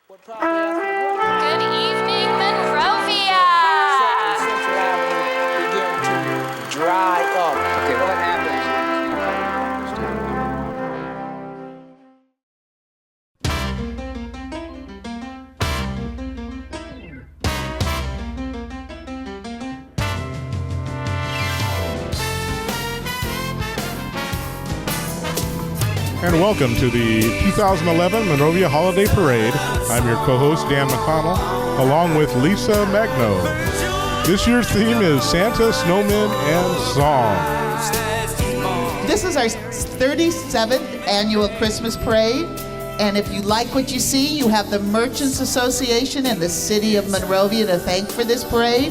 Good evening, Monrovia. Central Avenue begin to dry up. Okay, what happens? And welcome to the 2011 Monrovia Holiday Parade. I'm your co-host, Dan McConnell, along with Lisa Magno. This year's theme is Santa, Snowmen, and Song. This is our 37th annual Christmas parade. And if you like what you see, you have the Merchants Association and the City of Monrovia to thank for this parade.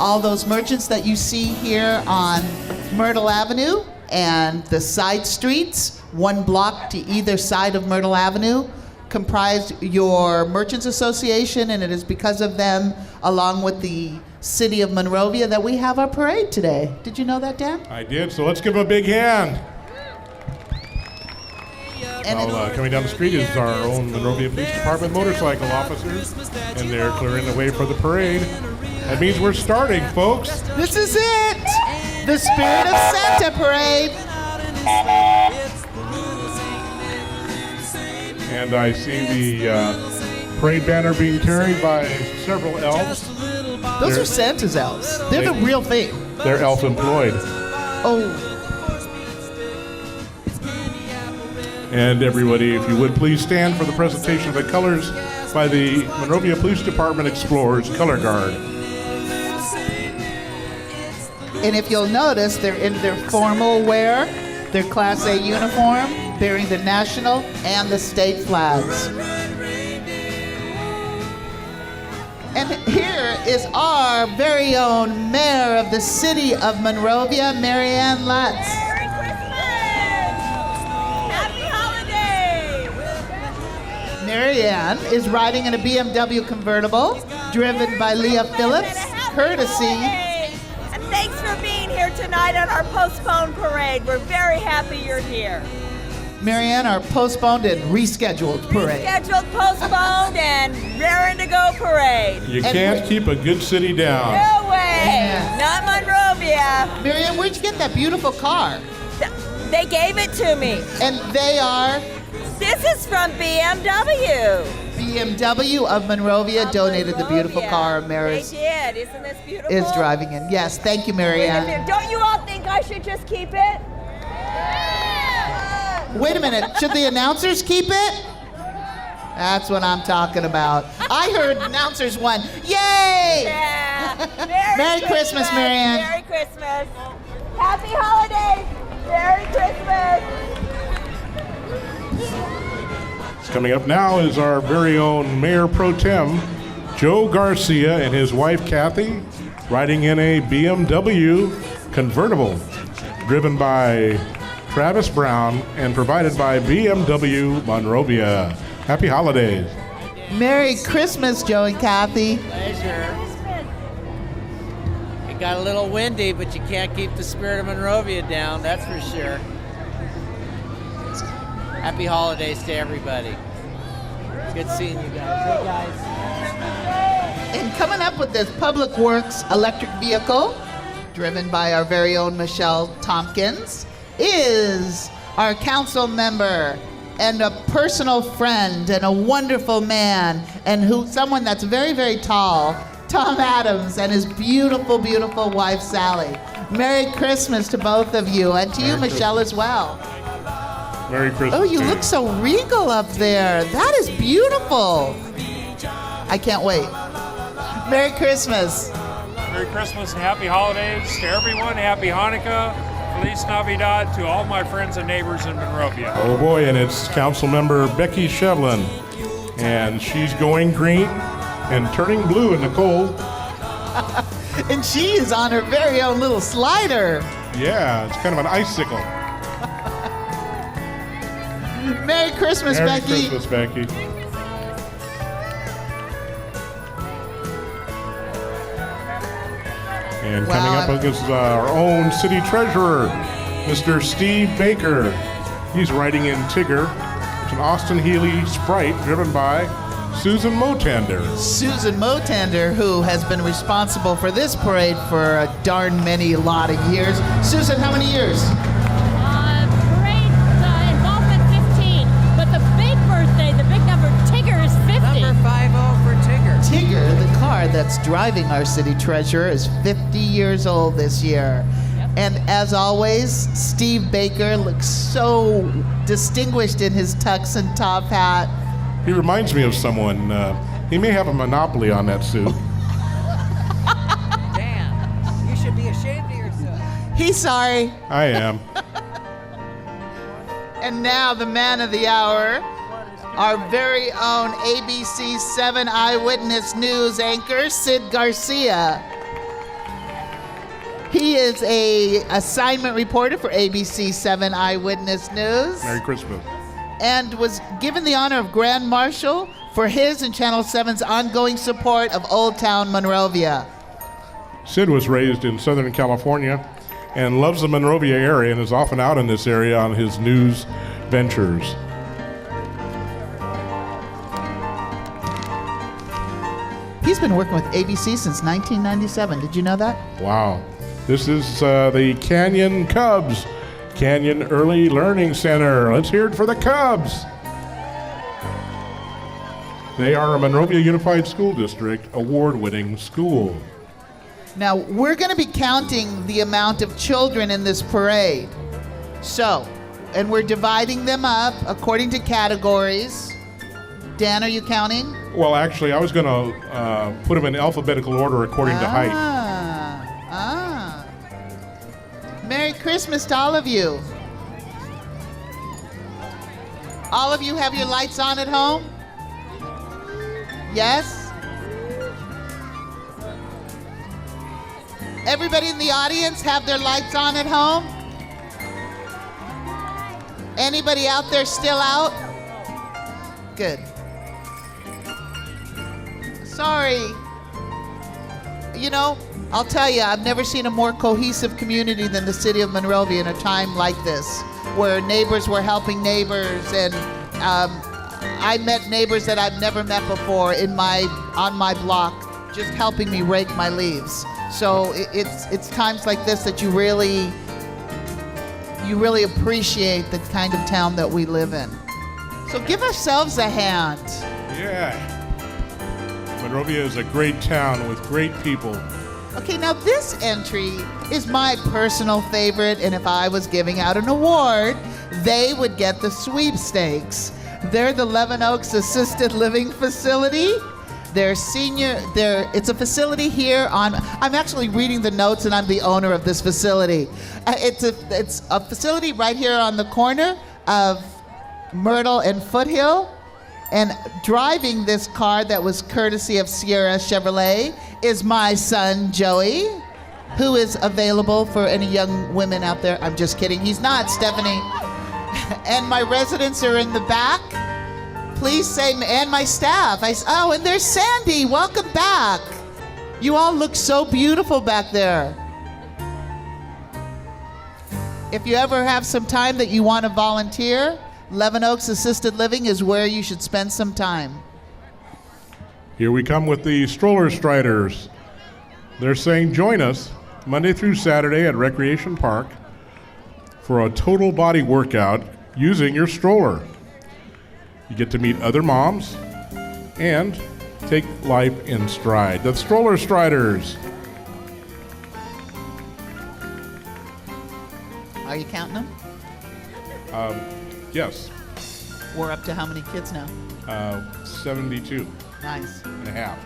All those merchants that you see here on Myrtle Avenue and the side streets, one block to either side of Myrtle Avenue, comprise your Merchants Association, and it is because of them, along with the City of Monrovia, that we have our parade today. Did you know that, Dan? I did, so let's give them a big hand. And Coming down the street is our own Monrovia Police Department motorcycle officers, and they're clearing the way for the parade. That means we're starting, folks. this is it! The Spirit of Santa Parade! And I see the parade banner being carried by several elves. Those are Santa's elves. They're the real thing. They're elf-employed. Oh, And everybody, if you would please stand for the presentation of the colors by the Monrovia Police Department Explorers Color Guard. and if you'll notice, they're in their formal wear, their Class A uniform, bearing the national and the state flags. And here is our very own mayor of the City of Monrovia, Marianne Lutz. Merry Christmas! Happy holidays! Marianne is riding in a BMW convertible driven by Leah Phillips, courtesy. And thanks for being here tonight on our postponed parade. We're very happy you're here. Marianne, our postponed and rescheduled parade. Scheduled, postponed, and raring to go parade. You And can't keep a good city down. No way! Yeah. Not Monrovia. Marianne, where'd you get that beautiful car? They gave it to me. And they are This is from BMW. BMW of Monrovia donated the beautiful Monrovia. car Mary's They did. Isn't this beautiful? is driving in. Yes, thank you, Wait a Marianne. minute. Don't you all think I should just keep it? Wait a minute, should the announcers keep it? That's what I'm talking about. I heard announcers won. Yay! Yeah. Merry Christmas, Marianne. Merry Christmas. Happy holidays. Merry Christmas. Coming up now is our very own Mayor Pro Tem, Joe Garcia, and his wife Kathy, riding in a BMW convertible, driven by Travis Brown and provided by BMW Monrovia. Happy holidays. Merry Christmas, Joe and Kathy. Pleasure. It got a little windy, but you can't keep the spirit of Monrovia down, that's for sure. Happy holidays to everybody. Good seeing you guys. Hey, guys. And coming up with this Public Works electric vehicle, driven by our very own Michelle Tompkins, is our council member and a personal friend and a wonderful man, and someone that's very, very tall, Tom Adams, and his beautiful, beautiful wife, Sally. Merry Christmas to both of you, and to you, Merry Michelle, as well. Merry Christmas. Oh, you to look so regal up there. That is beautiful. I can't wait. Merry Christmas. Merry Christmas and happy holidays to everyone. Happy Hanukkah, Feliz Navidad to all my friends and neighbors in Monrovia. Oh boy, and it's council member Becky Shevlin, and she's going green and turning blue in the cold. And she is on her very own little slider. Yeah, it's kind of an icicle. Merry Christmas, Merry Becky. Christmas, Becky. And coming Wow. up is our own city treasurer, Mr. Steve Baker. He's riding in Tigger. It's an Austin Healey Sprite driven by Susan Motander. Susan Motander, who has been responsible for this parade for a darn many lot of years. Susan, how many years? Parade involvement 15, but the big birthday, the big number, Tigger is 50. Number 50 for Tigger. Tigger, the car that's driving our city treasurer, is 50 years old this year. And as always, Steve Baker looks so distinguished in his tux and top hat. He reminds me of someone. He may have a monopoly on that suit. Dan, you should be ashamed of yourself. He's sorry. I am. And now the man of the hour, our very own ABC 7 Eyewitness News anchor, Sid Garcia. He is a assignment reporter for ABC 7 Eyewitness News. Merry Christmas. And was given the honor of Grand Marshal for his and Channel 7's ongoing support of Old Town Monrovia. Sid was raised in Southern California and loves the Monrovia area and is often out in this area on his news ventures. He's been working with ABC since 1997. Did you know that? Wow. This is the Canyon Cubs, Canyon Early Learning Center. Let's hear it for the Cubs. They are a Monrovia Unified School District award-winning school. Now, we're going to be counting the amount of children in this parade. So, and we're dividing them up according to categories. Dan, are you counting? Well, actually, I was going to put them in alphabetical order according to height. Merry Christmas to all of you. All of you have your lights on at home? Yes? Everybody in the audience have their lights on at home? Anybody out there still out? Good. Sorry. You know, I'll tell you, I've never seen a more cohesive community than the city of Monrovia in a time like this, where neighbors were helping neighbors, and I met neighbors that I've never met before on my block, just helping me rake my leaves. So it's times like this that you really appreciate the kind of town that we live in. So give ourselves a hand. Yeah. Monrovia is a great town with great people. Okay, now this entry is my personal favorite, and if I was giving out an award, they would get the sweepstakes. They're the Levin Oaks Assisted Living Facility. It's a facility here I'm actually reading the notes, and I'm the owner of this facility. It's a facility right here on the corner of Myrtle and Foothill. And driving this car that was courtesy of Sierra Chevrolet is my son, Joey, who is available for any young women out there. I'm just kidding. He's not, Stephanie. And my residents are in the back. Please say, and my staff. And there's Sandy. Welcome back. You all look so beautiful back there. If you ever have some time that you want to volunteer, Levin Oaks Assisted Living is where you should spend some time. Here we come with the Stroller Striders. They're saying join us Monday through Saturday at Recreation Park for a total body workout using your stroller. You get to meet other moms and take life in stride. The Stroller Striders. Are you counting them? Yes, We're up to how many kids now? 72 Nice. and a half.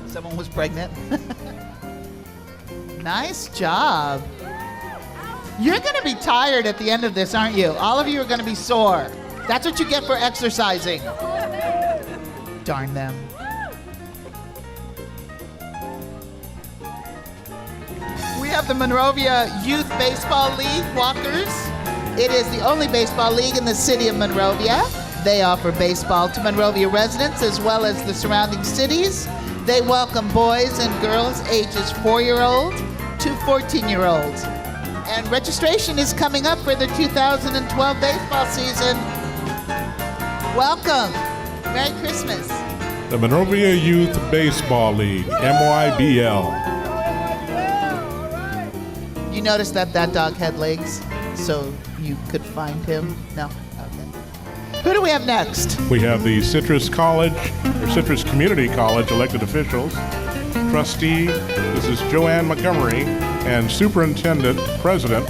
Someone was pregnant. Nice job. You're going to be tired at the end of this, aren't you? All of you are going to be sore. That's what you get for exercising. Darn them. We have the Monrovia Youth Baseball League Walkers. It is the only baseball league in the city of Monrovia. They offer baseball to Monrovia residents as well as the surrounding cities. They welcome boys and girls ages 4-year-old to 14-year-olds. And registration is coming up for the 2012 baseball season. Welcome. Merry Christmas. The Monrovia Youth Baseball League, MYBL. You noticed that dog had legs, so you could find him? No? Okay. Who do we have next? We have the Citrus College, or Citrus Community College elected officials. Trustee, this is Joanne Montgomery, and Superintendent President,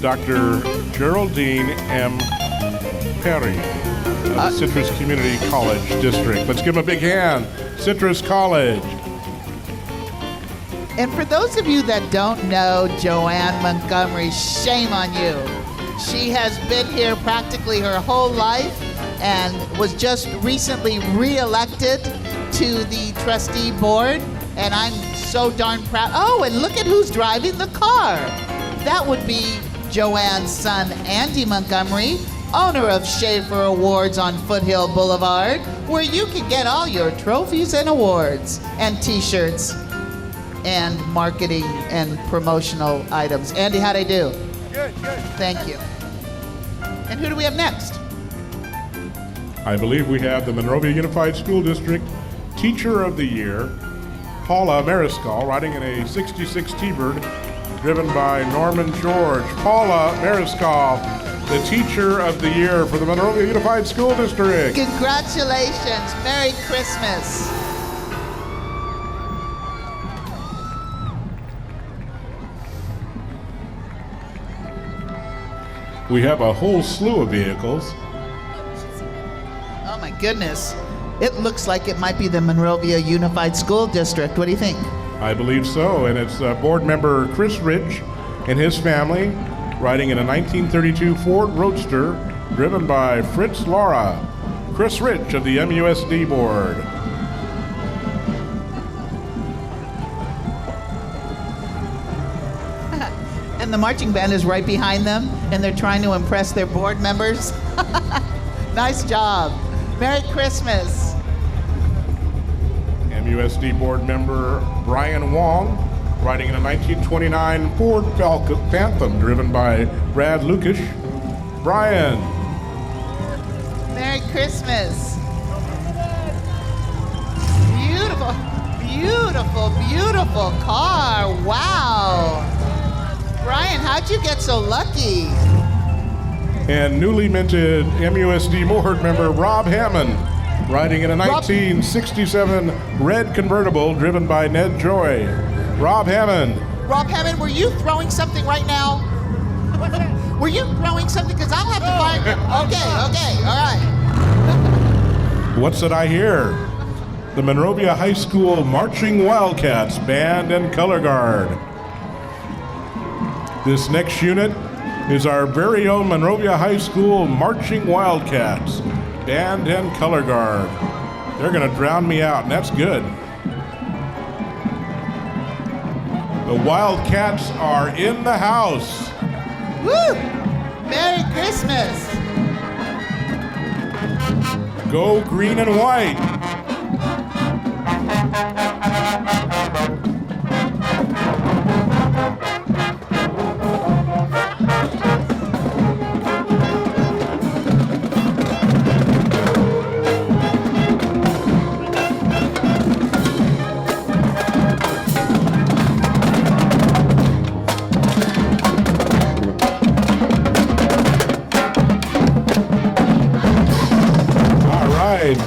Dr. Geraldine M. Perry of the Citrus Community College District. Let's give them a big hand. Citrus College. And for those of you that don't know Joanne Montgomery, shame on you. She has been here practically her whole life and was just recently re-elected to the trustee board. And I'm so darn proud. Oh, and look at who's driving the car. That would be Joanne's son, Andy Montgomery, owner of Schaefer Awards on Foothill Boulevard, where you can get all your trophies and awards and t-shirts and marketing and promotional items. Andy, how'd I do? Good. Thank you. And who do we have next? I believe we have the Monrovia Unified School District Teacher of the Year, Paula Mariscal, riding in a 66 T-Bird, driven by Norman George. Paula Mariscal, the Teacher of the Year for the Monrovia Unified School District. Congratulations. Merry Christmas. We have a whole slew of vehicles. Oh my goodness. It looks like it might be the Monrovia Unified School District. What do you think? I believe so, and it's board member Chris Rich and his family riding in a 1932 Ford Roadster driven by Fritz Laura. Chris Rich of the MUSD board. And the marching band is right behind them, and they're trying to impress their board members. Nice job. Merry Christmas. MUSD board member Brian Wong, riding in a 1929 Ford Phantom driven by Brad Lukish. Brian. Merry Christmas. Beautiful, beautiful, beautiful car. Wow. Brian, how'd you get so lucky? And newly minted MUSD board member Rob Hammond, riding in a 1967 red convertible driven by Ned Joy. Rob Hammond. Rob Hammond, were you throwing something right now? Were you throwing something? Because I'll have to find it. Okay, all right. What's that I hear? The Monrovia High School Marching Wildcats Band and Color Guard. This next unit is our very own Monrovia High School Marching Wildcats Band and Color Guard. They're gonna drown me out, and that's good. The Wildcats are in the house. Woo! Merry Christmas. Go green and white.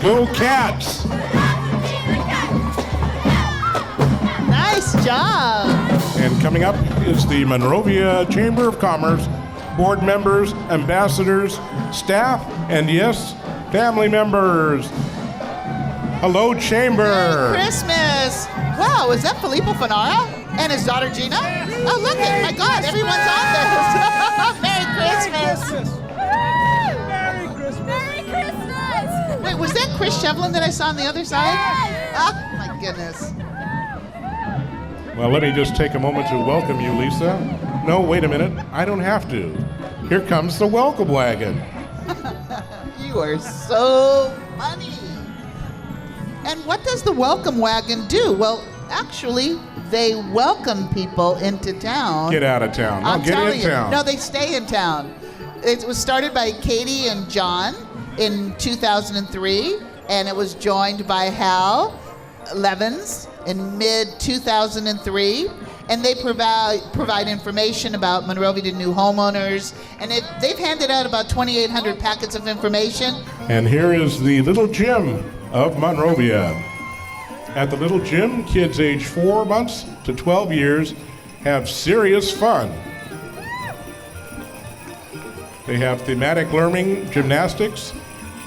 Go Cats! Nice job. And coming up is the Monrovia Chamber of Commerce, board members, ambassadors, staff, and yes, family members. Hello, Chamber. Merry Christmas. Wow, is that Filippo Fanara and his daughter Gina? Oh, look it. My God, everyone's on this. Merry Christmas. Wait, was that Chris Shevlin that I saw on the other side? Oh, my goodness. Well, let me just take a moment to welcome you, Lisa. No, wait a minute. I don't have to. Here comes the welcome wagon. You are so funny. And what does the welcome wagon do? Well, actually, they welcome people into town. Get out of town. I'll No, get tell in you. town. No, they stay in town. It was started by Katie and John in 2003, and it was joined by Hal Levins in mid-2003. And they provide information about Monrovia to new homeowners. And they've handed out about 2,800 packets of information. And here is the Little Gym of Monrovia. At the Little Gym, kids age 4 months to 12 years have serious fun. They have thematic learning gymnastics,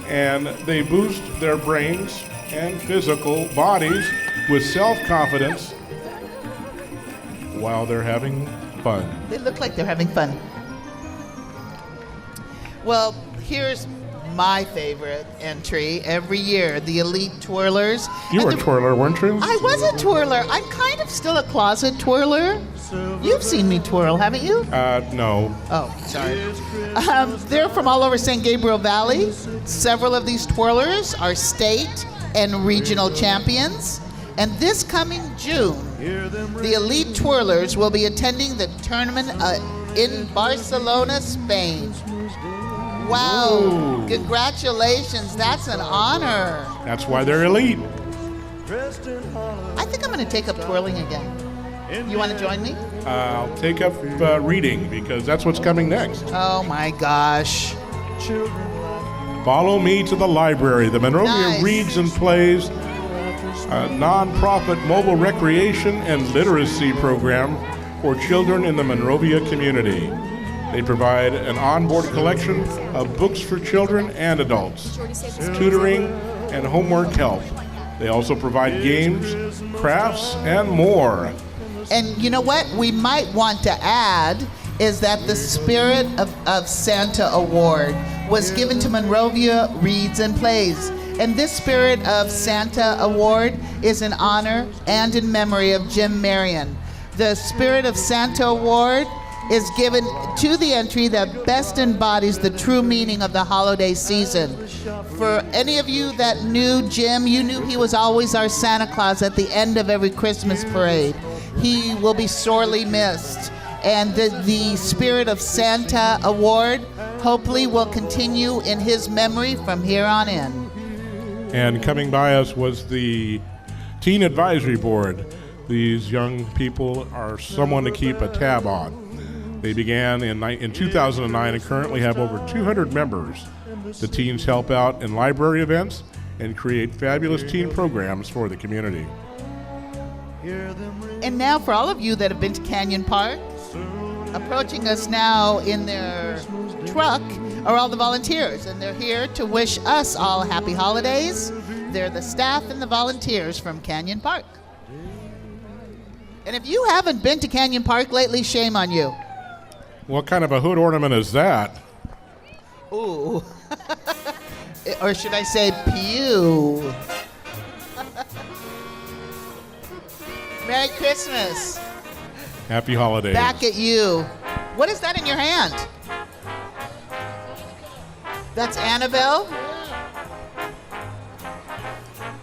and they boost their brains and physical bodies with self-confidence while they're having fun. They look like they're having fun. Well, here's my favorite entry every year, the Elite Twirlers. You were a twirler, weren't you? I was a twirler. I'm kind of still a closet twirler. You've seen me twirl, haven't you? No. Oh, sorry. They're from all over San Gabriel Valley. Several of these twirlers are state and regional champions. And this coming June, the Elite Twirlers will be attending the tournament in Barcelona, Spain. Wow. Ooh. Congratulations. That's an honor. That's why they're elite. I think I'm going to take up twirling again. You want to join me? I'll take up reading because that's what's coming next. Oh my gosh. Follow me to the library. The Monrovia Nice. Reads and Plays, a nonprofit mobile recreation and literacy program for children in the Monrovia community. They provide an onboard collection of books for children and adults, tutoring, and homework help. They also provide games, crafts, and more. And you know what we might want to add is that the Spirit of Santa Award was given to Monrovia Reads and Plays. And this Spirit of Santa Award is in honor and in memory of Jim Marion. The Spirit of Santa Award is given to the entry that best embodies the true meaning of the holiday season. For any of you that knew Jim, you knew he was always our Santa Claus at the end of every Christmas parade. He will be sorely missed. And the Spirit of Santa Award hopefully will continue in his memory from here on in. And coming by us was the Teen Advisory Board. These young people are someone to keep a tab on. They began in 2009 and currently have over 200 members. The teens help out in library events and create fabulous teen programs for the community. And now for all of you that have been to Canyon Park, approaching us now in their truck are all the volunteers, and they're here to wish us all happy holidays. They're the staff and the volunteers from Canyon Park. And if you haven't been to Canyon Park lately, shame on you. What kind of a hood ornament is that? Ooh. Or should I say pew? Merry Christmas. Happy holidays. Back at you. What is that in your hand? That's Annabelle?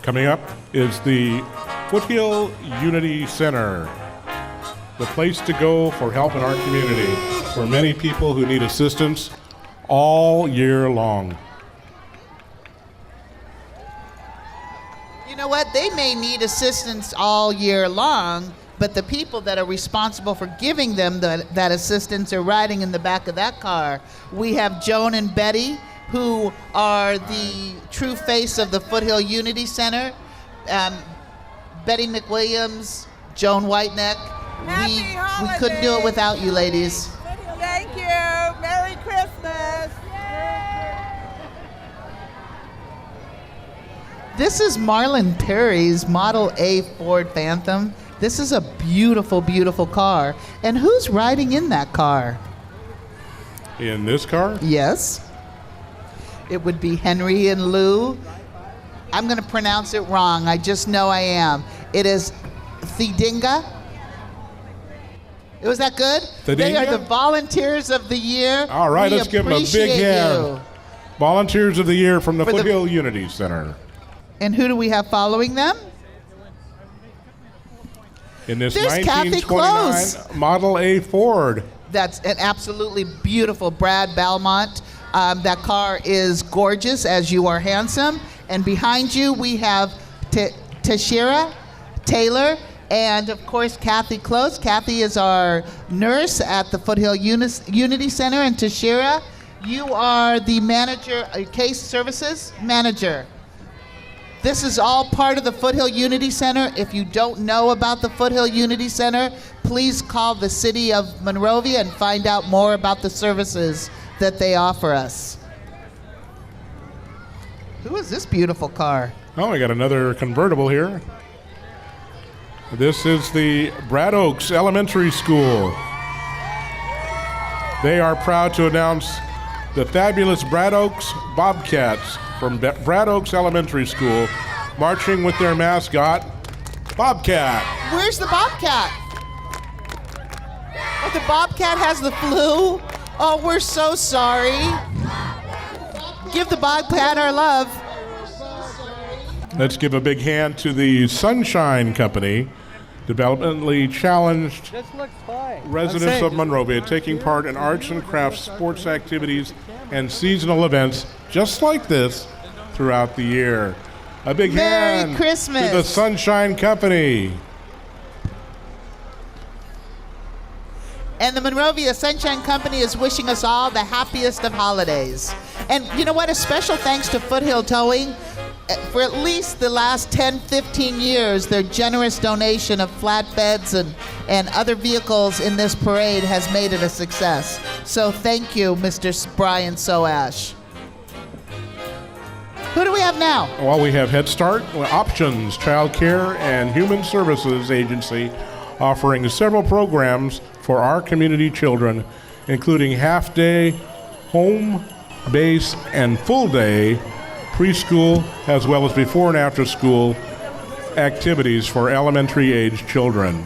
Coming up is the Foothill Unity Center, the place to go for help in our community for many people who need assistance all year long. You know what? They may need assistance all year long, but the people that are responsible for giving them that assistance are riding in the back of that car. We have Joan and Betty, who are the true face of the Foothill Unity Center. Betty McWilliams, Joan Whiteneck. We couldn't do it without you, ladies. Thank you. Merry Christmas. This is Marlon Perry's Model A Ford Phantom. This is a beautiful, beautiful car. And who's riding in that car? In this car? Yes. It would be Henry and Lou. I'm going to pronounce it wrong. I just know I am. It is Thedinga. Was that good? Thedinga? They are the Volunteers of the Year. All right, We let's give them a big appreciate hand. you. Volunteers of the Year from the For the- Foothill Unity Center. And who do we have following them? In this There's Kathy 1929 Close. Model A Ford. That's an absolutely beautiful Brad Belmont. That car is gorgeous, as you are handsome. And behind you, we have Tashira Taylor, and of course, Kathy Close. Kathy is our nurse at the Foothill Unity Center, and Tashira, you are the manager, case services manager. This is all part of the Foothill Unity Center. If you don't know about the Foothill Unity Center, please call the city of Monrovia and find out more about the services that they offer us. Who is this beautiful car? Oh, we got another convertible here. This is the Brad Oaks Elementary School. They are proud to announce the fabulous Brad Oaks Bobcats from Brad Oaks Elementary School, marching with their mascot, Bobcat. Where's the Bobcat? Oh, the Bobcat has the flu? Oh, we're so sorry. Give the Bobcat our love. Let's give a big hand to the Sunshine Company, developmentally challenged residents of Monrovia taking part in arts and crafts, sports activities, and seasonal events just like this throughout the year. A big Merry hand Christmas. to the Sunshine Company. And the Monrovia Sunshine Company is wishing us all the happiest of holidays. And you know what? A special thanks to Foothill Towing. For at least the last 10, 15 years, their generous donation of flatbeds and other vehicles in this parade has made it a success. So thank you, Mr. Brian Soash. Who do we have now? Well, we have Head Start, Options, Child Care, and Human Services Agency offering several programs for our community children, including half-day, home, base, and full-day preschool, as well as before and after school activities for elementary age children.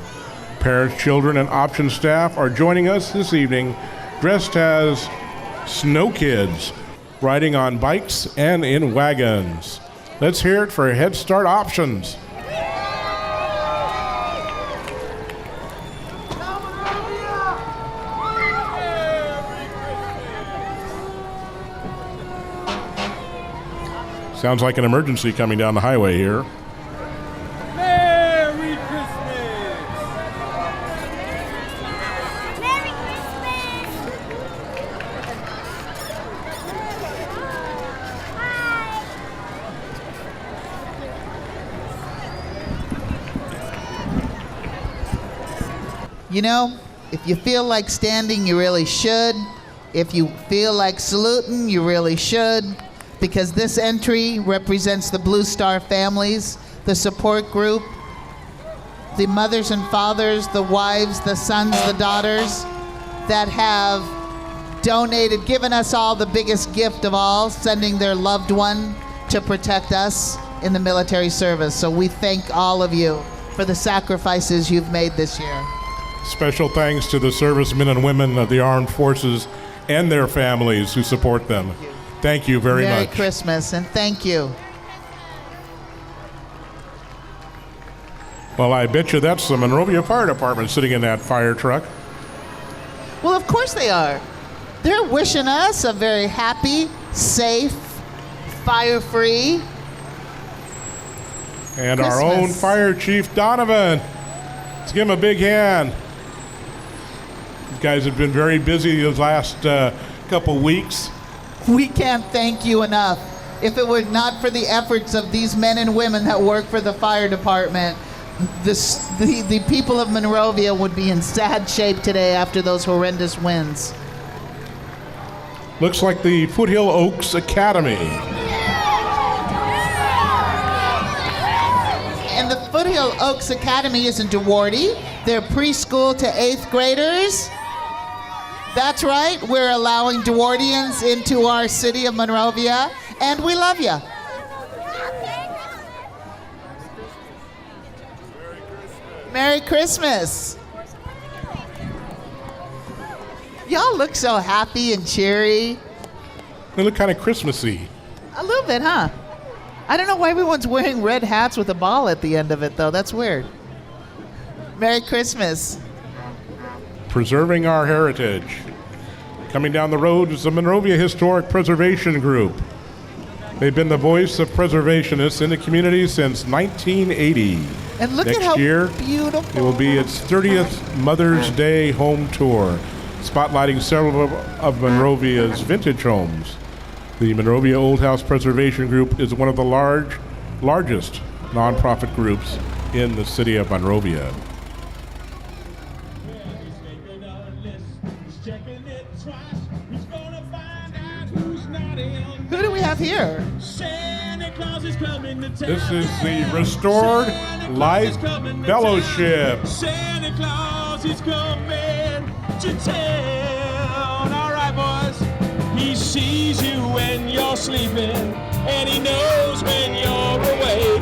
Parents, children, and Option staff are joining us this evening dressed as snow kids, riding on bikes and in wagons. Let's hear it for Head Start Options. Sounds like an emergency coming down the highway here. Merry Christmas! Merry Christmas! You know, if you feel like standing, you really should. If you feel like saluting, you really should. Because this entry represents the Blue Star families, the support group, the mothers and fathers, the wives, the sons, the daughters that have donated, given us all the biggest gift of all, sending their loved one to protect us in the military service. So we thank all of you for the sacrifices you've made this year. Special thanks to the servicemen and women of the armed forces and their families who support them. Thank you very much. Merry Christmas, and thank you. Well, I bet you that's the Monrovia Fire Department sitting in that fire truck. Well, of course they are. They're wishing us a very happy, safe, fire-free And our own Christmas. Fire Chief Donovan. Let's give him a big hand. You guys have been very busy those last couple weeks. We can't thank you enough. If it were not for the efforts of these men and women that work for the fire department, the people of Monrovia would be in sad shape today after those horrendous winds. Looks like the Foothill Oaks Academy. And the Foothill Oaks Academy is in Duarte. They're preschool to 8th graders. That's right, we're allowing Duartians into our city of Monrovia, and we love you. Merry Christmas. Y'all look so happy and cheery. They look kind of Christmassy. A little bit, huh? I don't know why everyone's wearing red hats with a ball at the end of it, though. That's weird. Merry Christmas. Preserving our heritage. Coming down the road is the Monrovia Historic Preservation Group. They've been the voice of preservationists in the community since 1980. And look Next at how year, beautiful. it will be its 30th Mother's Day home tour, spotlighting several of Monrovia's vintage homes. The Monrovia Old House Preservation Group is one of the largest nonprofit groups in the city of Monrovia. Who do we have here? This is the Restored Life Fellowship. Santa Claus is coming to town. All right, boys. He sees you when you're sleeping, and he knows when you're awake.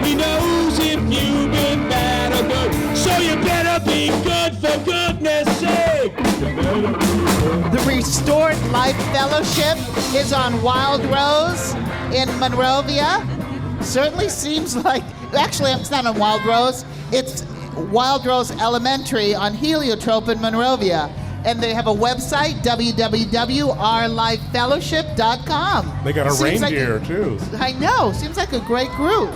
He knows if you've been bad or good, so you better be good for goodness sake. The Restored Life Fellowship is on Wild Rose in Monrovia. Certainly seems like, actually it's not on Wild Rose, it's Wild Rose Elementary on Heliotrope in Monrovia. And they have a website, www.ourlifefellowship.com. They got a Seems like reindeer, too. I know, seems like a great group.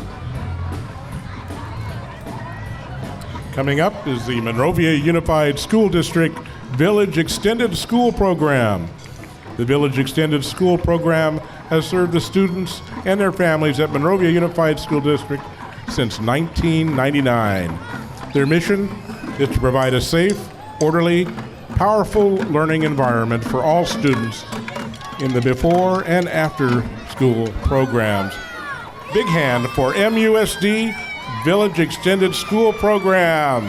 Coming up is the Monrovia Unified School District Village Extended School Program. The Village Extended School Program has served the students and their families at Monrovia Unified School District since 1999. Their mission is to provide a safe, orderly, powerful learning environment for all students in the before and after school programs. Big hand for MUSD Village Extended School Program.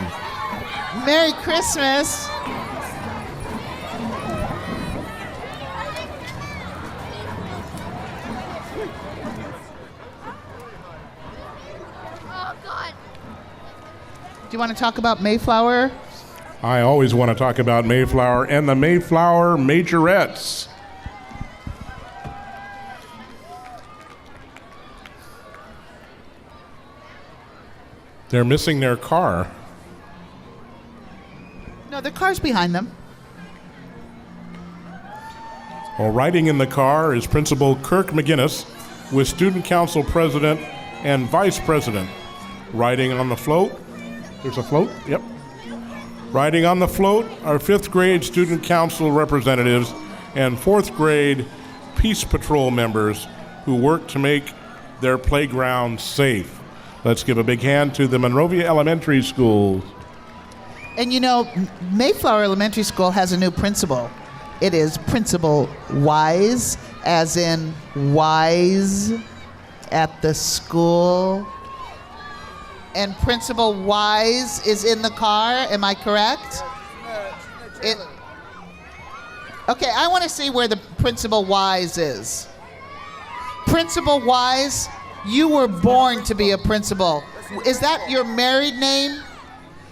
Merry Christmas. Oh, God. Do you want to talk about Mayflower? I always want to talk about Mayflower and the Mayflower Majorettes. They're missing their car. No, the car's behind them. While riding in the car is Principal Kirk McGinnis with Student Council President and Vice President. Riding on the float. There's a float? Yep. Riding on the float are 5th grade Student Council representatives and 4th grade Peace Patrol members who work to make their playground safe. Let's give a big hand to the Monrovia Elementary Schools. And you know, Mayflower Elementary School has a new principal. It is Principal Wise, as in wise at the school. And Principal Wise is in the car, am I correct? Okay, I want to see where the Principal Wise is. Principal Wise, you were born to be a principal. Is that your married name?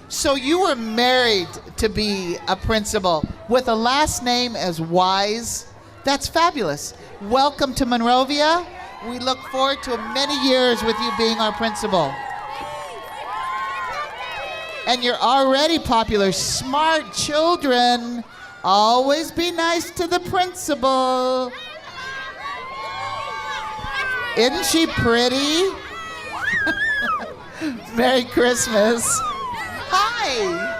So you were married to be a principal with a last name as Wise. That's fabulous. Welcome to Monrovia. We look forward to many years with you being our principal. And you're already popular. Smart children. Always be nice to the principal. Isn't she pretty? Merry Christmas. Hi.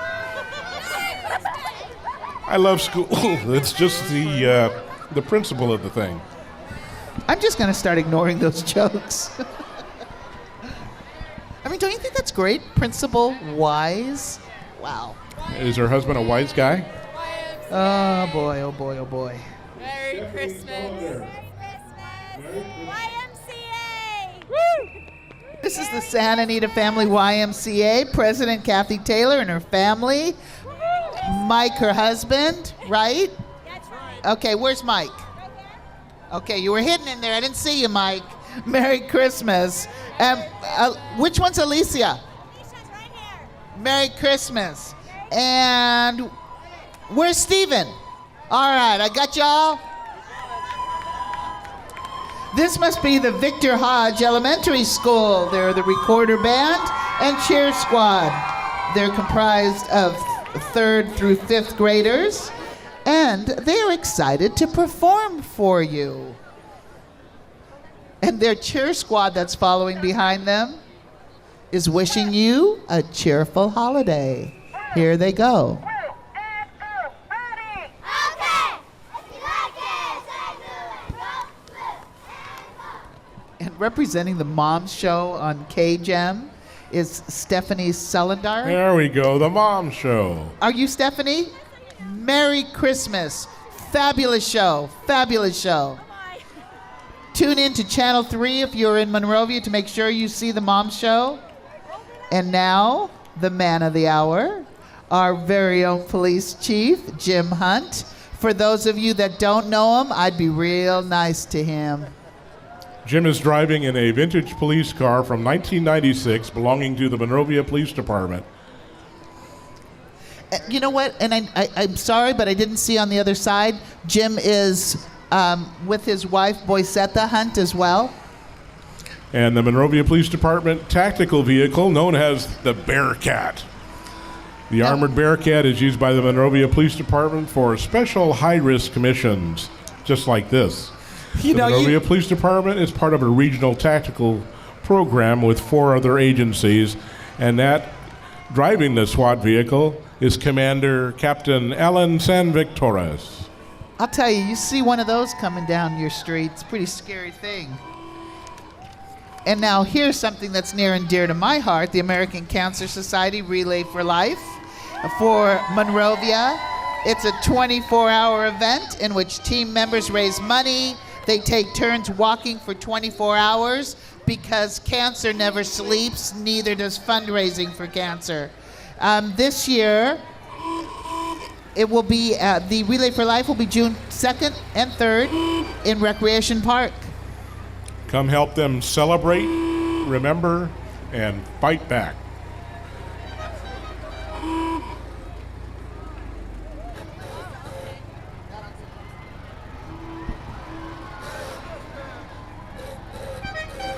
I love school. It's just the principle of the thing. I'm just going to start ignoring those jokes. I mean, don't you think that's great? Principal Wise? Wow. Is her husband a wise guy? Oh, boy, oh, boy, oh, boy. Merry Christmas. YMCA! Woo! This is the Santa Anita Family YMCA. President Kathy Taylor and her family. Mike, her husband, right? That's right. Okay, where's Mike? Okay, you were hidden in there. I didn't see you, Mike. Merry Christmas. Which one's Alicia? Alicia's right here. Merry Christmas. And where's Steven? All right, I got y'all. This must be the Victor Hodge Elementary School. They're the recorder band and cheer squad. They're comprised of 3rd through 5th graders, and they are excited to perform for you. And their cheer squad that's following behind them is wishing you a cheerful holiday. Here they go. And representing the Mom's Show on KGEM is Stephanie Sullendar. There we go, the Mom Show. Are you Stephanie? Merry Christmas. Fabulous show. Fabulous show. Tune in to Channel 3 if you're in Monrovia to make sure you see the Mom Show. And now, the man of the hour, our very own police chief, Jim Hunt. For those of you that don't know him, I'd be real nice to him. Jim is driving in a vintage police car from 1996 belonging to the Monrovia Police Department. You know what? And I'm sorry, but I didn't see on the other side. Jim is with his wife, Boisetta Hunt, as well. And the Monrovia Police Department tactical vehicle known as the Bearcat. The armored Bearcat is used by the Monrovia Police Department for special high-risk missions, just like this. The Monrovia Police Department is part of a regional tactical program with 4 other agencies, and that driving the SWAT vehicle is Commander Captain Alan San Victoras. I'll tell you, you see one of those coming down your street, it's a pretty scary thing. And now here's something that's near and dear to my heart, the American Cancer Society Relay for Life for Monrovia. It's a 24-hour event in which team members raise money. They take turns walking for 24 hours because cancer never sleeps, neither does fundraising for cancer. This year, it will be, the Relay for Life will be June 2nd and 3rd in Recreation Park. Come help them celebrate, remember, and fight back.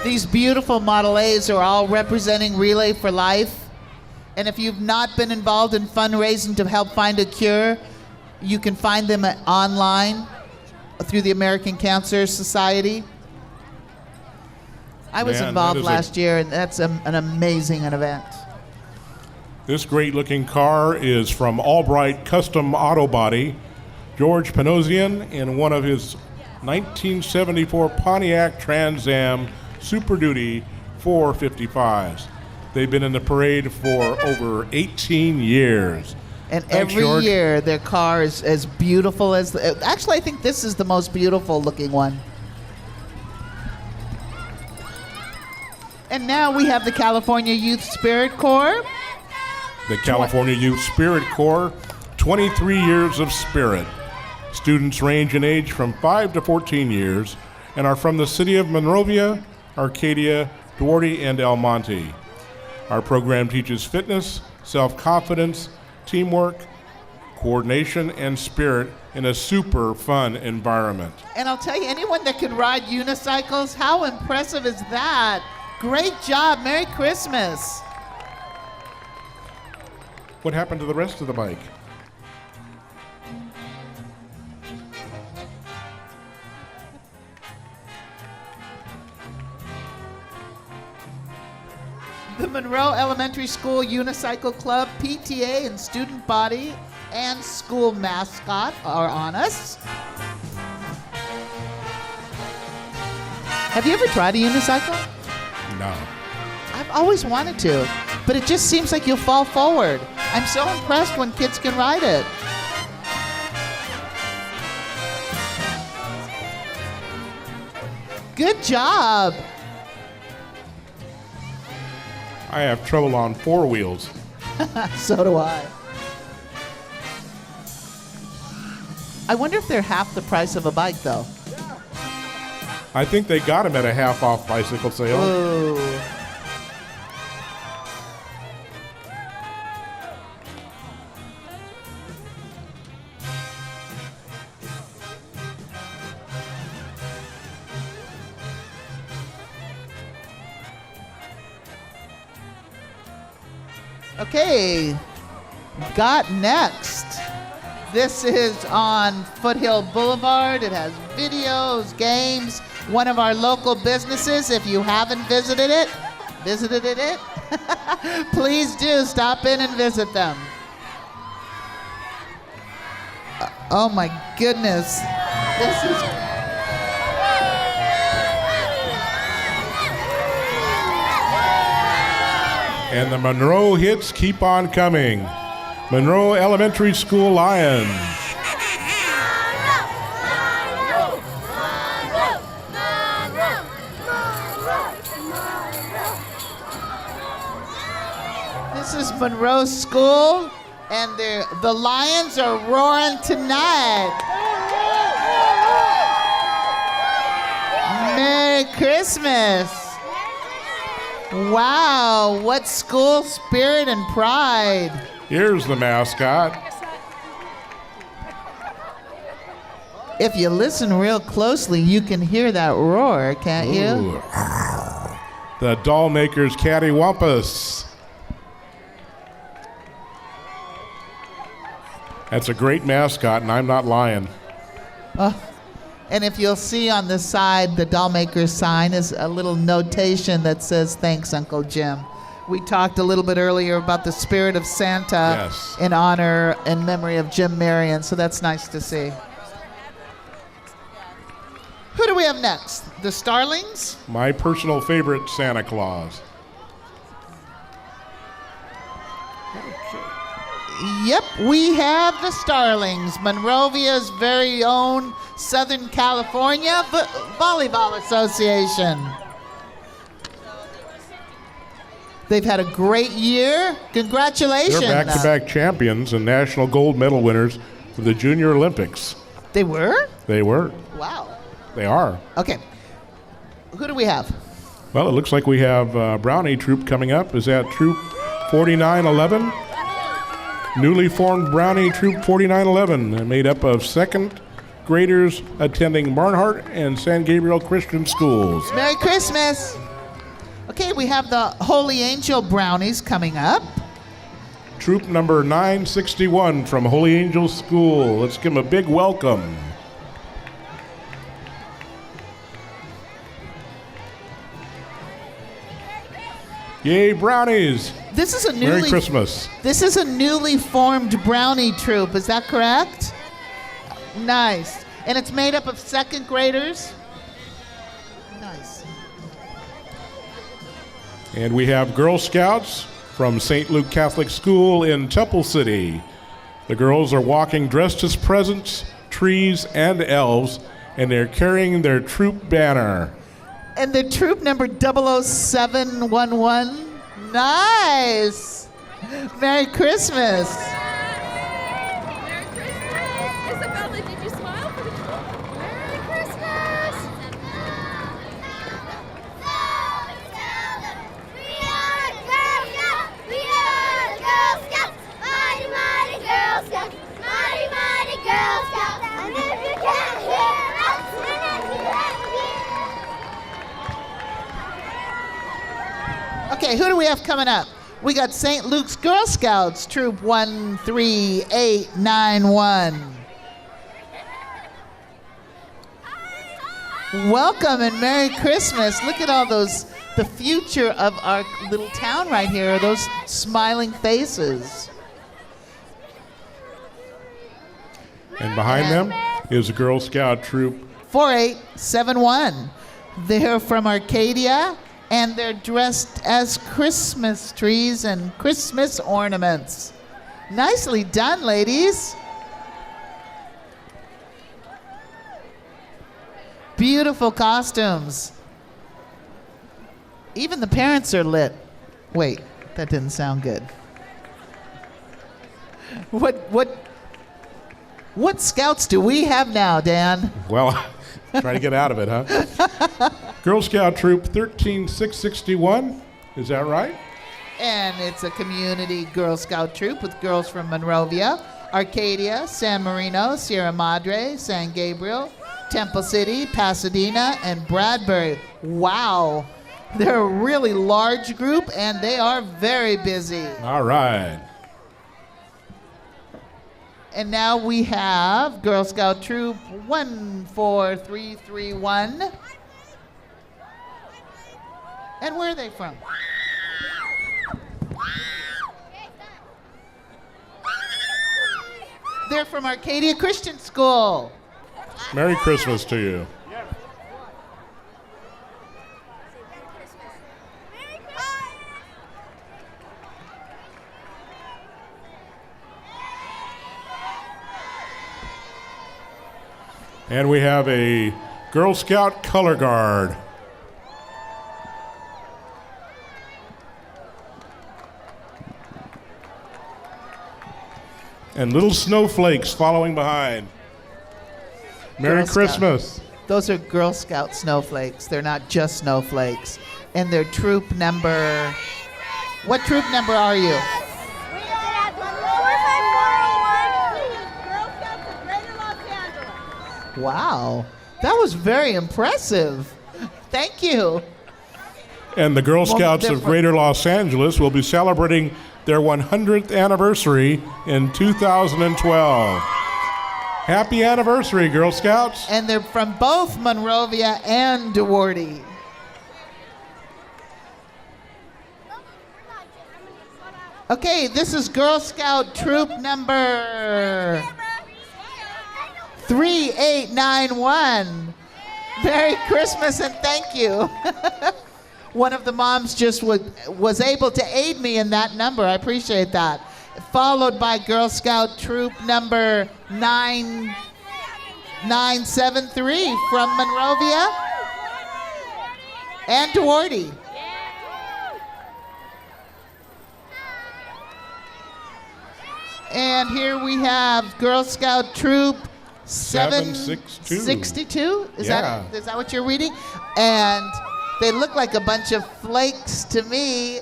These beautiful Model A's are all representing Relay for Life. And if you've not been involved in fundraising to help find a cure, you can find them online through the American Cancer Society. I was involved last year, and that's an amazing event. This great-looking car is from Albright Custom Auto Body. George Panosian in one of his 1974 Pontiac Trans Am Super Duty 455s. They've been in the parade for over 18 years. And Thanks, every George. year, their car is as beautiful as... Actually, I think this is the most beautiful-looking one. And now we have the California Youth Spirit Corps. The California Youth Spirit Corps, 23 years of spirit. Students range in age from 5 to 14 years and are from the city of Monrovia, Arcadia, Duarte, and El Monte. Our program teaches fitness, self-confidence, teamwork, coordination, and spirit in a super fun environment. And I'll tell you, anyone that can ride unicycles, how impressive is that? Great job. Merry Christmas. What happened to the rest of the bike? The Monroe Elementary School Unicycle Club, PTA, and student body and school mascot are on us. Have you ever tried a unicycle? No. I've always wanted to, but it just seems like you'll fall forward. I'm so impressed when kids can ride it. Good job. I have trouble on 4 wheels. So do I. I wonder if they're half the price of a bike, though. I think they got them at a half-off bicycle sale. Ooh. Okay, got next. This is on Foothill Boulevard. It has videos, games, one of our local businesses. If you haven't visited it, please do stop in and visit them. Oh my goodness. This is And the Monroe hits keep on coming. Monroe Elementary School Lions. This is Monroe School, and the Lions are roaring tonight. Merry Christmas. Wow, what school spirit and pride. Here's the mascot. If you listen real closely, you can hear that roar, can't you? Ooh. The doll maker's cattywampus. That's a great mascot, and I'm not lying. And if you'll see on the side, the doll maker's sign is a little notation that says, "Thanks, Uncle Jim." We talked a little bit earlier about the spirit of Santa Yes. in honor and memory of Jim Marion, so that's nice to see. Who do we have next? The Starlings? My personal favorite Santa Claus. Yep, we have the Starlings, Monrovia's very own Southern California Volleyball Association. They've had a great year. Congratulations. They're back-to-back champions and national gold medal winners for the Junior Olympics. They were? They were. Wow. They are. Okay. Who do we have? Well, it looks like we have Brownie Troop coming up. Is that Troop 4911? Newly formed Brownie Troop 4911, made up of second graders attending Barnhart and San Gabriel Christian schools. Merry Christmas. Okay, we have the Holy Angel Brownies coming up. Troop number 961 from Holy Angel School. Let's give them a big welcome. Yay, Brownies! This is a Merry Christmas. This is a newly formed Brownie troop, is that correct? Nice. And it's made up of second graders? Nice. And we have Girl Scouts from St. Luke Catholic School in Temple City. The girls are walking dressed as presents, trees, and elves, and they're carrying their troop banner. And the troop number 00711. Nice. Merry Christmas. Merry Christmas! Isabella, did you smile for the Merry Christmas! We are Girl Scouts! We are Girl Scouts! Mighty, mighty Girl Scouts! Mighty, mighty Girl Scouts! And if you can't hear us, and if you can't hear Okay, who do we have coming up? We got St. Luke's Girl Scouts, Troop 13891. Welcome and Merry Christmas. Look at all those, the future of our little town right here, those smiling faces. And behind them is a Girl Scout Troop 4871. They're from Arcadia, and they're dressed as Christmas trees and Christmas ornaments. Nicely done, ladies. Beautiful costumes. Even the parents are lit. Wait, that didn't sound good. What scouts do we have now, Dan? Well, try to get out of it, huh? Girl Scout Troop 13661. Is that right? And it's a community Girl Scout troop with girls from Monrovia, Arcadia, San Marino, Sierra Madre, San Gabriel, Temple City, Pasadena, and Bradbury. Wow. They're a really large group, and they are very busy. All right. And now we have Girl Scout Troop 14331. And where are they from? They're from Arcadia Christian School. Merry Christmas to you. And we have a Girl Scout color guard. And little snowflakes following behind. Merry Girl Scout. Christmas. Those are Girl Scout snowflakes. They're not just snowflakes. And they're troop number. What troop number are you? We are at 45401 Girl Scouts of Greater Los Angeles. Wow. That was very impressive. Thank you. And the Girl Scouts they're of from- Greater Los Angeles will be celebrating their 100th anniversary in 2012. Happy anniversary, Girl Scouts. And they're from both Monrovia and Duarte. Okay, this is Girl Scout troop number 3891. Merry Christmas and thank you. One of the moms just was able to aid me in that number. I appreciate that. Followed by Girl Scout troop number 9973 from Monrovia and Duarte. And here we have Girl Scout troop 762. Is Yeah. that what you're reading? And they look like a bunch of flakes to me.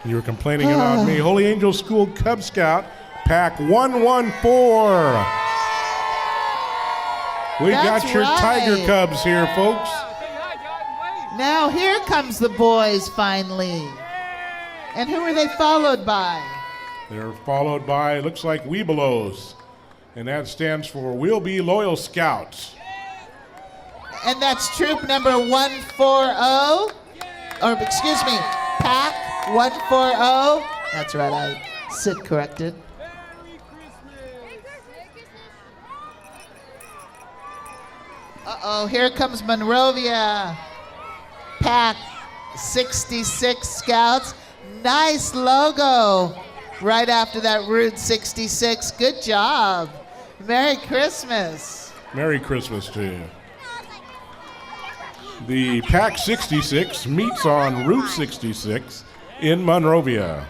You were complaining about me. Holy Angel School Cub Scout, Pack 114. We That's got your right. Tiger Cubs here, folks. Now here comes the boys finally. And who are they followed by? They're followed by, looks like Webelos. And that stands for We'll Be Loyal Scouts. And that's troop number 140. Or excuse me, Pack 140. That's right, I sit corrected. Uh-oh, here comes Monrovia. Pack 66 Scouts. Nice logo. Right after that Route 66. Good job. Merry Christmas. Merry Christmas to you. The Pack 66 meets on Route 66 in Monrovia.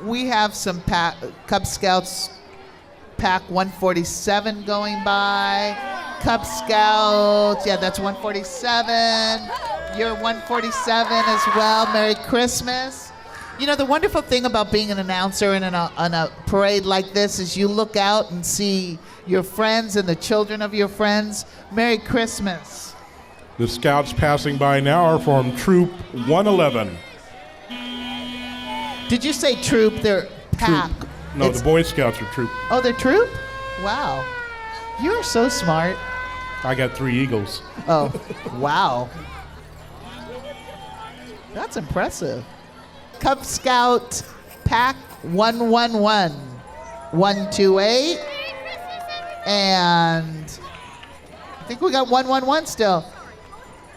We have some Cub Scouts Pack 147 going by. Cub Scouts, yeah, that's 147. You're 147 as well. Merry Christmas. You know, the wonderful thing about being an announcer in on a parade like this is you look out and see your friends and the children of your friends. Merry Christmas. The Scouts passing by now are from Troop 111. Did you say troop? They're pack. No, the Boy Scouts are Troop. Oh, they're troop? Wow. You're so smart. I got 3 eagles. Oh, wow. That's impressive. Cub Scout Pack 111. 128. And I think we got 111 still.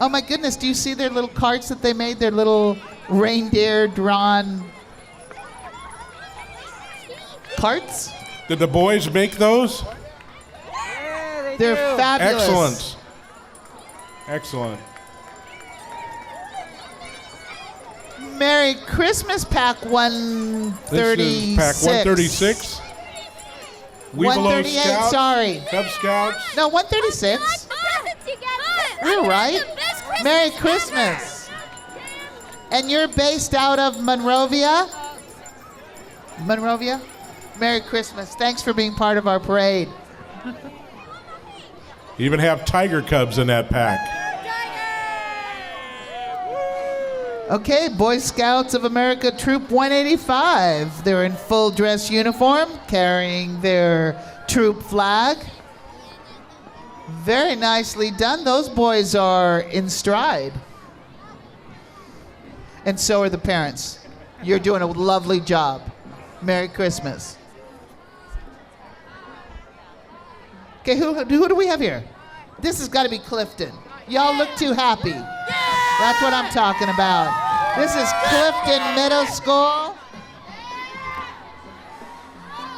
Oh my goodness, do you see their little carts that they made? Their little reindeer drawn carts? Did the boys make those? They're fabulous. Excellent. Merry Christmas, Pack 136. This is Pack 136. Webelos 138, Scouts, sorry. Cub Scouts. No, 136. We're right. Merry Christmas. And you're based out of Monrovia? Monrovia? Merry Christmas. Thanks for being part of our parade. You even have Tiger Cubs in that pack. Okay, Boy Scouts of America Troop 185. They're in full dress uniform, carrying their troop flag. Very nicely done. Those boys are in stride. And so are the parents. You're doing a lovely job. Merry Christmas. Okay, who do we have here? This has got to be Clifton. Y'all look too happy. That's what I'm talking about. This is Clifton Middle School.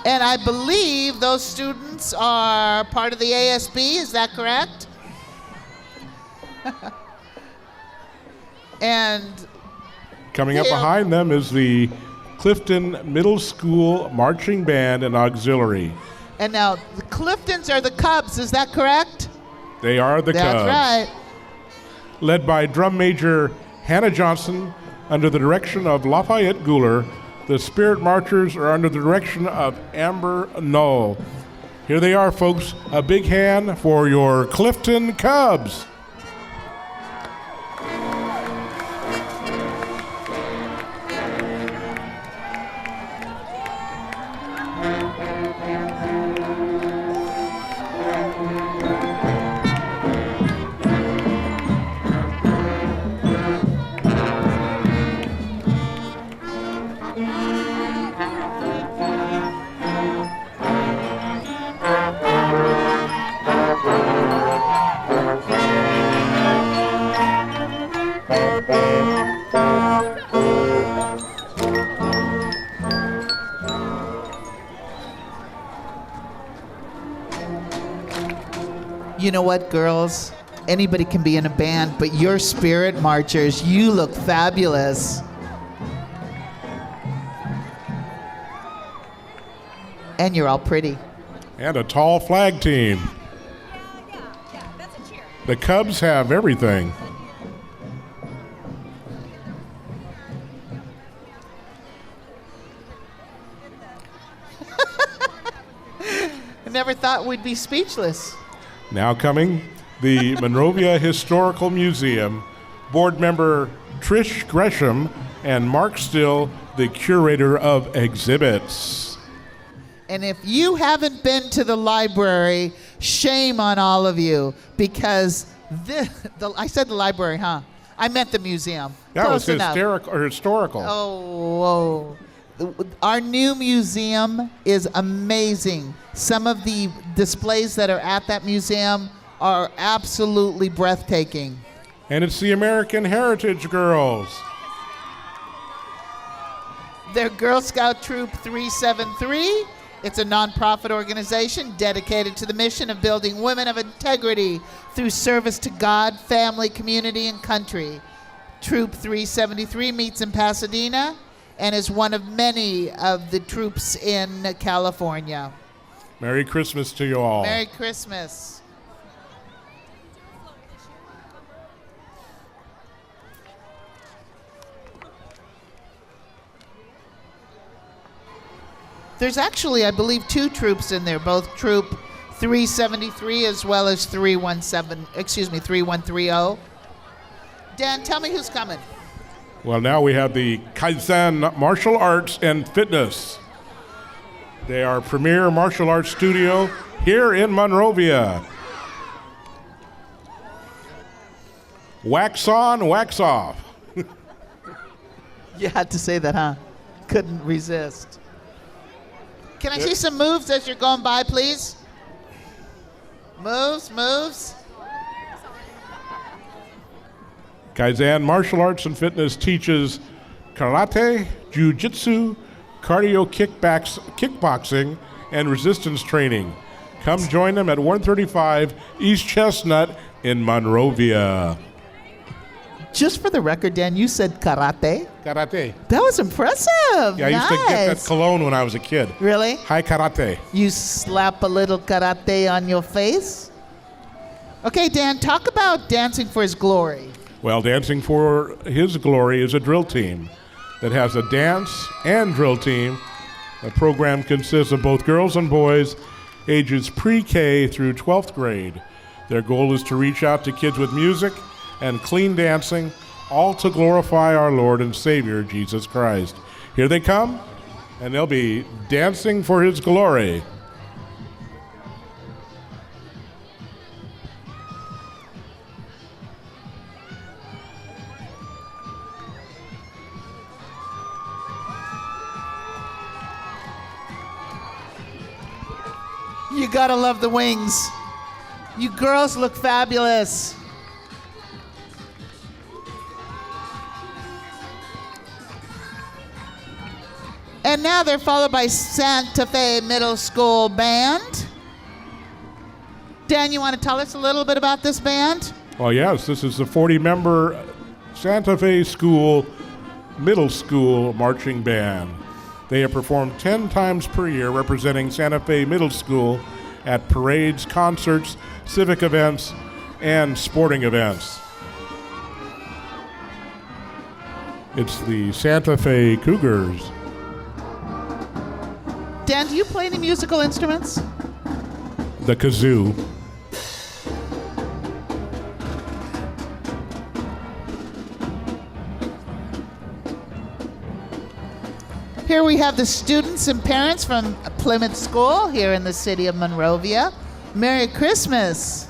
And I believe those students are part of the ASB, is that correct? And coming up behind them is the Clifton Middle School Marching Band and Auxiliary. And now the Cliftons are the Cubs, is that correct? They are the That's Cubs. right. Led by drum major Hannah Johnson under the direction of Lafayette Guler. The Spirit Marchers are under the direction of Amber Knoll. Here they are, folks. A big hand for your Clifton Cubs. You know what, girls? Anybody can be in a band, but your Spirit Marchers, you look fabulous. And you're all pretty. And a tall flag team. The Cubs have everything. I never thought we'd be speechless. Now coming, the Monrovia Historical Museum, board member Trish Gresham and Mark Still, the curator of exhibits. And if you haven't been to the library, shame on all of you, because I said the library, huh? I meant the museum. That Close was enough. historical. Oh, our new museum is amazing. Some of the displays that are at that museum are absolutely breathtaking. And it's the American Heritage Girls. They're Girl Scout Troop 373. It's a nonprofit organization dedicated to the mission of building women of integrity through service to God, family, community, and country. Troop 373 meets in Pasadena and is one of many of the troops in California. Merry Christmas to you all. Merry Christmas. There's actually, I believe, two troops in there, both Troop 373 as well as 3130. Dan, tell me who's coming. Well, now we have the Kaizen Martial Arts and Fitness. They are premier martial arts studio here in Monrovia. Wax on, wax off. You had to say that, huh? Couldn't resist. Can I see some moves as you're going by, please? Moves. Kaizen Martial Arts and Fitness teaches karate, jiu-jitsu, cardio kickboxing, and resistance training. Come join them at 135 East Chestnut in Monrovia. Just for the record, Dan, you said karate. Karate. That was impressive. Yeah, I used to get that Nice. cologne when I was a kid. Really? Hi, karate. You slap a little karate on your face? Okay, Dan, talk about Dancing for His Glory. Well, Dancing for His Glory is a drill team that has a dance and drill team. The program consists of both girls and boys, ages pre-K through 12th grade. Their goal is to reach out to kids with music and clean dancing all to glorify our Lord and Savior, Jesus Christ. Here they come, and they'll be dancing for his glory. You gotta love the wings. You girls look fabulous. And now they're followed by Santa Fe Middle School Band. Dan, you want to tell us a little bit about this band? Well, yes, this is the 40-member Santa Fe Middle School Marching Band. They have performed 10 times per year representing Santa Fe Middle School at parades, concerts, civic events, and sporting events. It's the Santa Fe Cougars. Dan, do you play any musical instruments? The kazoo. Here we have the students and parents from Plymouth School here in the city of Monrovia. Merry Christmas.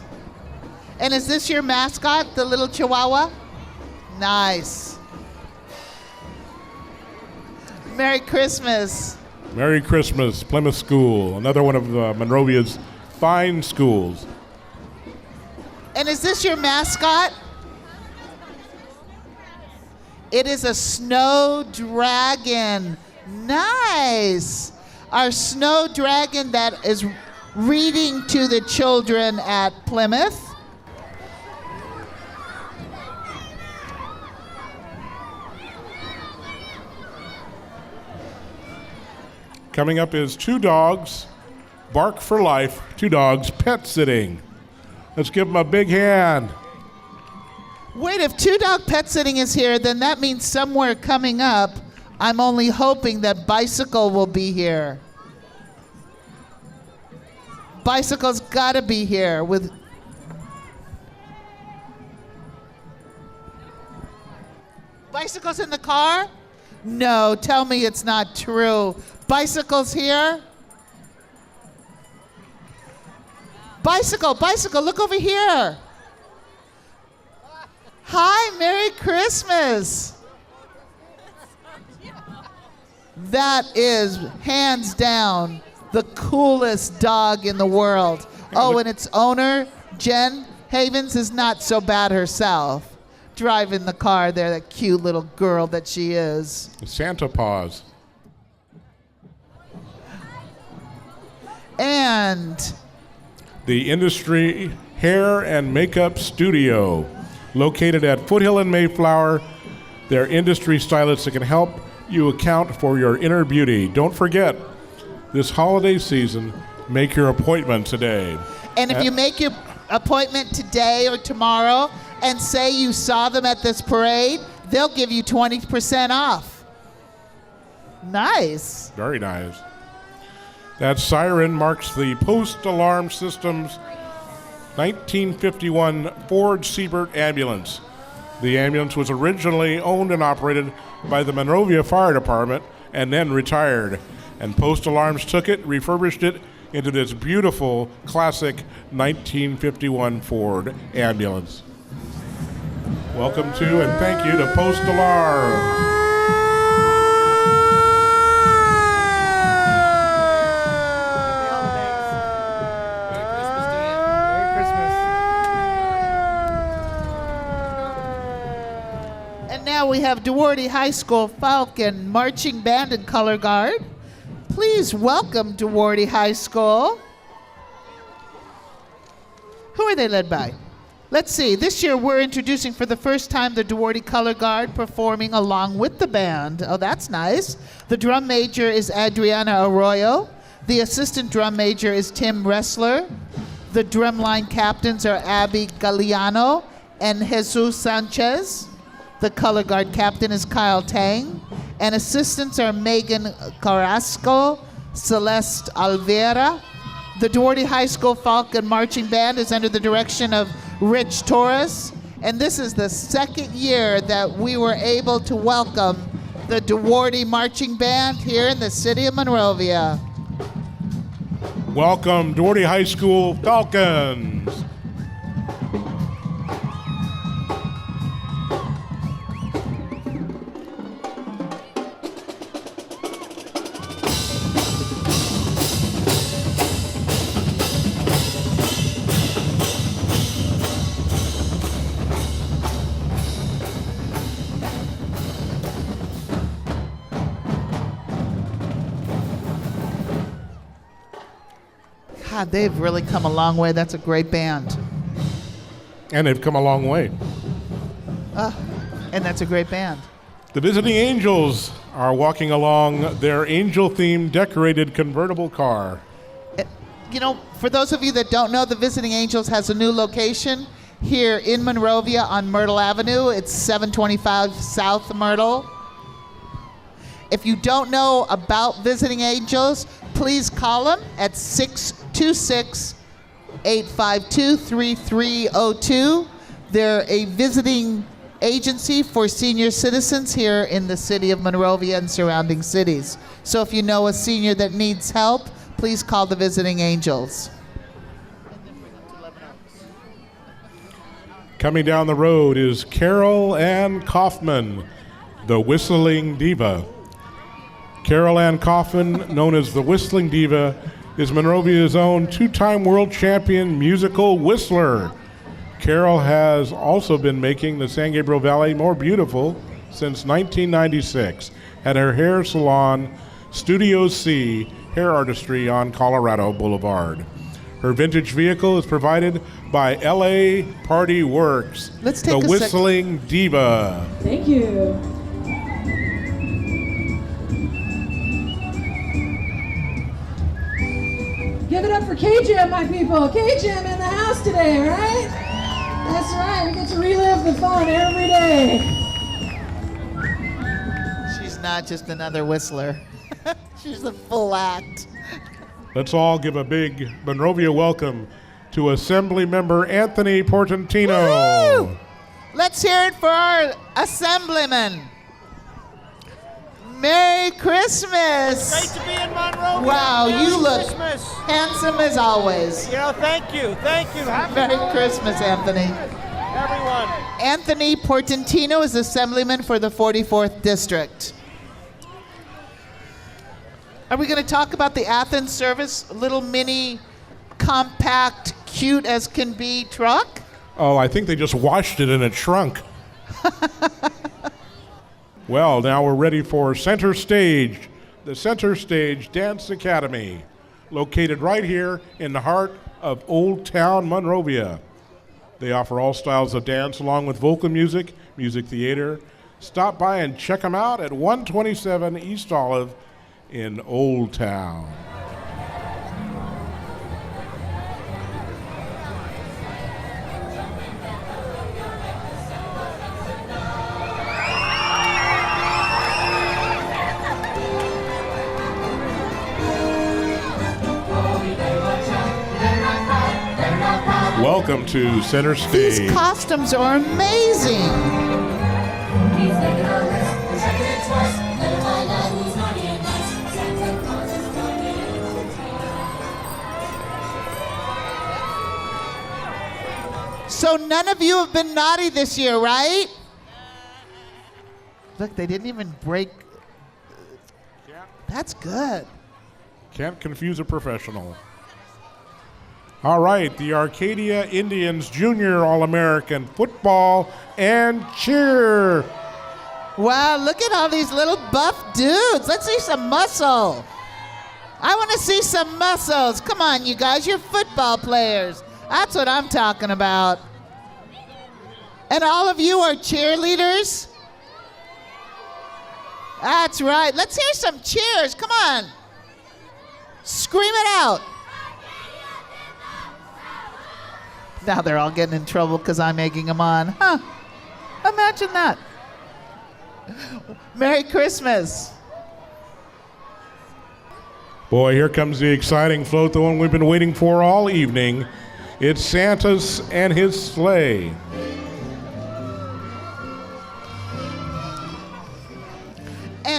And is this your mascot, the little Chihuahua? Nice. Merry Christmas. Merry Christmas, Plymouth School, another one of Monrovia's fine schools. And is this your mascot? It is a snow dragon. Nice. Our snow dragon that is reading to the children at Plymouth. Coming up is Two Dogs, Bark for Life, Two Dogs Pet Sitting. Let's give them a big hand. Wait, if Two Dog Pet Sitting is here, then that means somewhere coming up, I'm only hoping that Bicycle will be here. Bicycle's gotta be here with... Bicycle's in the car? No, tell me it's not true. Bicycle's here? Bicycle, look over here. Hi, Merry Christmas. That is, hands down, the coolest dog in the world. Oh, and its owner, Jen Havens, is not so bad herself. Driving the car there, that cute little girl that she is. Santa Paws. And The Industry Hair and Makeup Studio, located at Foothill and Mayflower. They're industry stylists that can help you account for your inner beauty. Don't forget, this holiday season, make your appointment today. And if you make your appointment today or tomorrow and say you saw them at this parade, they'll give you 20% off. Nice. Very nice. That siren marks the Post Alarm Systems 1951 Ford Siebert ambulance. The ambulance was originally owned and operated by the Monrovia Fire Department and then retired. And Post Alarms took it, refurbished it into this beautiful, classic 1951 Ford ambulance. Welcome to and thank you to Post Alarm. Now we have Duarte High School Falcon Marching Band and Color Guard. Please welcome Duarte High School. Who are they led by? Let's see. This year we're introducing for the first time the Duarte Color Guard performing along with the band. Oh, that's nice. The drum major is Adriana Arroyo. The assistant drum major is Tim Ressler. The drumline captains are Abby Galliano and Jesus Sanchez. The color guard captain is Kyle Tang. And assistants are Megan Carrasco, Celeste Alvera. The Duarte High School Falcon Marching Band is under the direction of Rich Torres And this is the second year that we were able to welcome the Duarte Marching Band here in the city of Monrovia. Welcome, Duarte High School Falcons. God, they've really come a long way. That's a great band. And they've come a long way. And that's a great band. The Visiting Angels are walking along their angel-themed decorated convertible car. You know, for those of you that don't know, the Visiting Angels has a new location here in Monrovia on Myrtle Avenue. It's 725 South Myrtle. If you don't know about Visiting Angels, please call them at 626-852-3302. They're a visiting agency for senior citizens here in the city of Monrovia and surrounding cities. So if you know a senior that needs help, please call the Visiting Angels. Coming down the road is Carol Ann Kaufman, the Whistling Diva. Carol Ann Kaufman, known as the Whistling Diva, is Monrovia's own two-time world champion musical whistler. Carol has also been making the San Gabriel Valley more beautiful since 1996 at her hair salon, Studio C Hair Artistry on Colorado Boulevard. Her vintage vehicle is provided by LA Party Works, Let's take the a Whistling Diva. Thank you. Give it up for K-Jam, my people. K-Jam in the house today, all right? That's right. We get to relive the fun every day. She's not just another whistler. She's the full act. Let's all give a big Monrovia welcome to Assembly Member Anthony Portantino. Woo! Let's hear it for our assemblyman. Merry Christmas! Great to be in Monrovia. Wow, Merry you look Christmas. handsome as always. You know, thank you. Happy Merry holidays, Christmas, Anthony. everyone. Anthony Portantino is assemblyman for the 44th District. Are we going to talk about the Athens Service little mini, compact, cute as can be truck? Oh, I think they just washed it in a trunk. Well, now we're ready for Center Stage, the Center Stage Dance Academy, located right here in the heart of Old Town Monrovia. They offer all styles of dance along with vocal music, music theater. Stop by and check them out at 127 East Olive in Old Town. Welcome to Center Stage. These costumes are amazing. So none of you have been naughty this year, right? Look, they didn't even break. That's good. Can't confuse a professional. All right, the Arcadia Indians Junior All-American Football and Cheer. Wow, look at all these little buff dudes. Let's see some muscle. I want to see some muscles. Come on, you guys, you're football players. That's what I'm talking about. And all of you are cheerleaders? That's right. Let's hear some cheers. Come on. Scream it out. Now they're all getting in trouble because I'm egging them on. Huh. Imagine that. Merry Christmas. Boy, here comes the exciting float, the one we've been waiting for all evening. It's Santa's and his sleigh.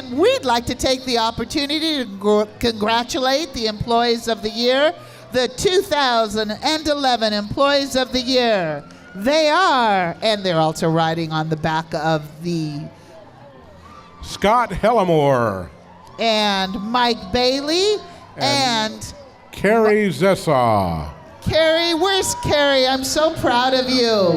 time, we'd like to take the opportunity to congratulate the Employees of the Year, the 2011 Employees of the Year. They are, and they're also riding on the back of the Scott Hellamore. And Mike Bailey and Carrie Zessa. Carrie. Where's Carrie? I'm so proud of you.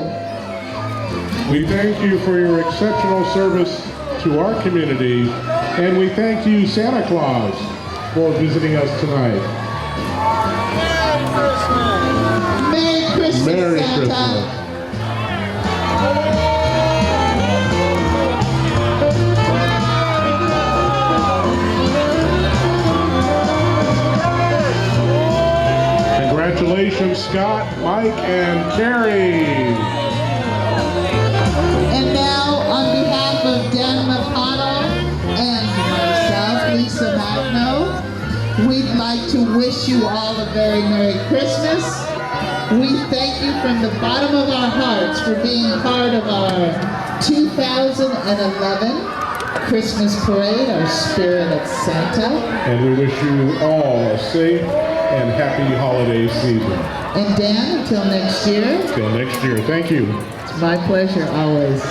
We thank you for your exceptional service to our community, and we thank you, Santa Claus, for visiting us tonight. Merry Christmas, Merry Santa. Christmas. Congratulations, Scott, Mike, and Carrie. And now, on behalf of Dan McConnell and myself, Lisa Magno, we'd like to wish you all a very Merry Christmas. We thank you from the bottom of our hearts for being part of our 2011 Christmas Parade, our Spirit of Santa. And we wish you all a safe and happy holiday season. And Dan, until next year. Until next year, thank you. It's my pleasure, always.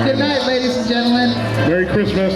Good night, ladies and gentlemen. Merry Christmas.